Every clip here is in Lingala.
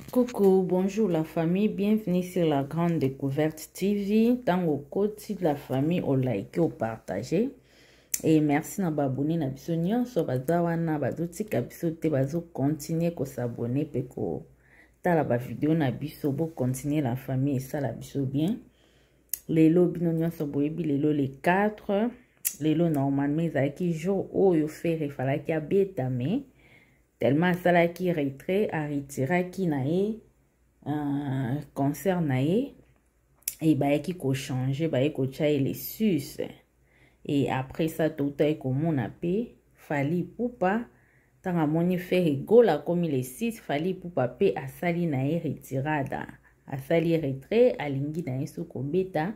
Coucou, bonjour la famille, bienvenue sur la Grande Découverte TV. Dans au côté de la famille, au like, au partager. Et merci na baboni na biso nyonso bazawana bazoti kabiso te bazo continuer ko s'abonner pe ko tala ba vidéo na biso bo continuer la famille et ça la biso bien. Lelo bino nyonso boyebi lelo les 4. Lelo normalement ezalaki jour oyo fere falaki abetame. Tellement ça qui retrait a retiré qui nae concert nae et bah qui ko changer bah ko changer les sus et après ça tout est comme on a payé fali poupa tanga moni fait rigola comme les 6 fali poupa pe a sali nae retirada a sali retrait a lingi nae soko beta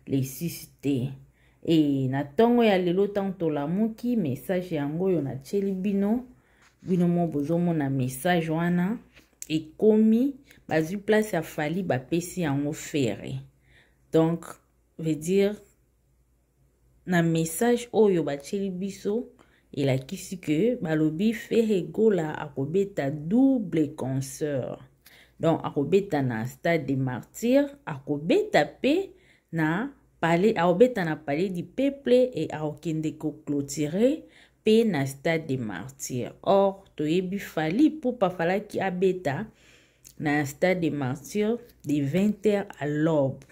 les 6 t et na tongo ya lelo tanto la muki message yango yo na cheli bino mo bozomo na message wana et komi bazu place ya fali ba pesi yango fere donc veut dire na message oyo ba cheli biso il a kisi que balobi fere gola akobeta double concert donc akobeta na stade des martyrs akobeta pe na palais akobeta na palais du peuple et akokende ko clôturer pe na stade des martyrs. Or, toyebi fali pour pas falloir ki abeta na stade des martyrs de 20h à l'aube.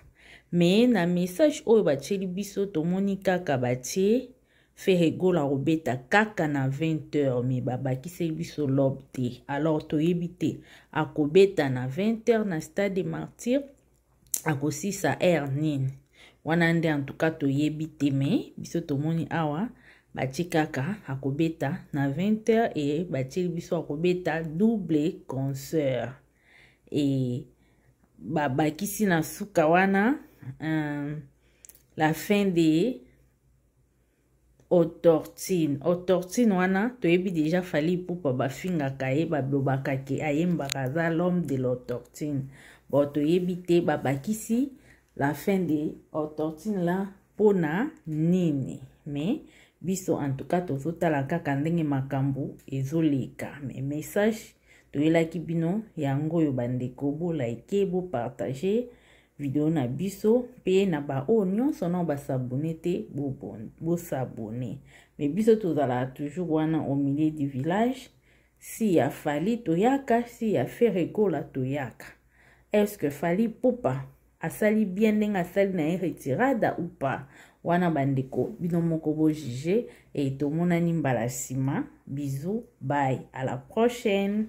Mais na message oyo bacheli biso tomoni kaka batie fere gola robeta kaka na 20h mais babakisi biso l'aube te. Alors toyebi te akobeta na 20h na stade des martyrs akosi sa air nini. Wana nde en tout cas toyebi te mais biso tomoni awa bati kaka akobeta na 20h et bati biso akobeta double concert et bakisi na suka wana la fin de Otortine wana toyebi déjà fali poupa bafinga kaye bablobaka ke ayembaka za l'homme de l'Otortine bon toyebi te babakisi la fin de Otortine la pona nini mais biso en tout cas tozotala kaka ndenge makambo ezoleka mais message toyelaki bino yango yo bandeko bo like bo partager vidéo na biso pe na ba o nyonso na ba s'abonner te bo s'abonner mais biso tozala toujours wana au milieu du village si ya fali toyaka si ya fere gola toyaka est-ce que fali poupa asali bien ndenge asali na retirada ou pas wana bandeko bino moko bo juger et tomonani mbala sima bisous bye à la prochaine.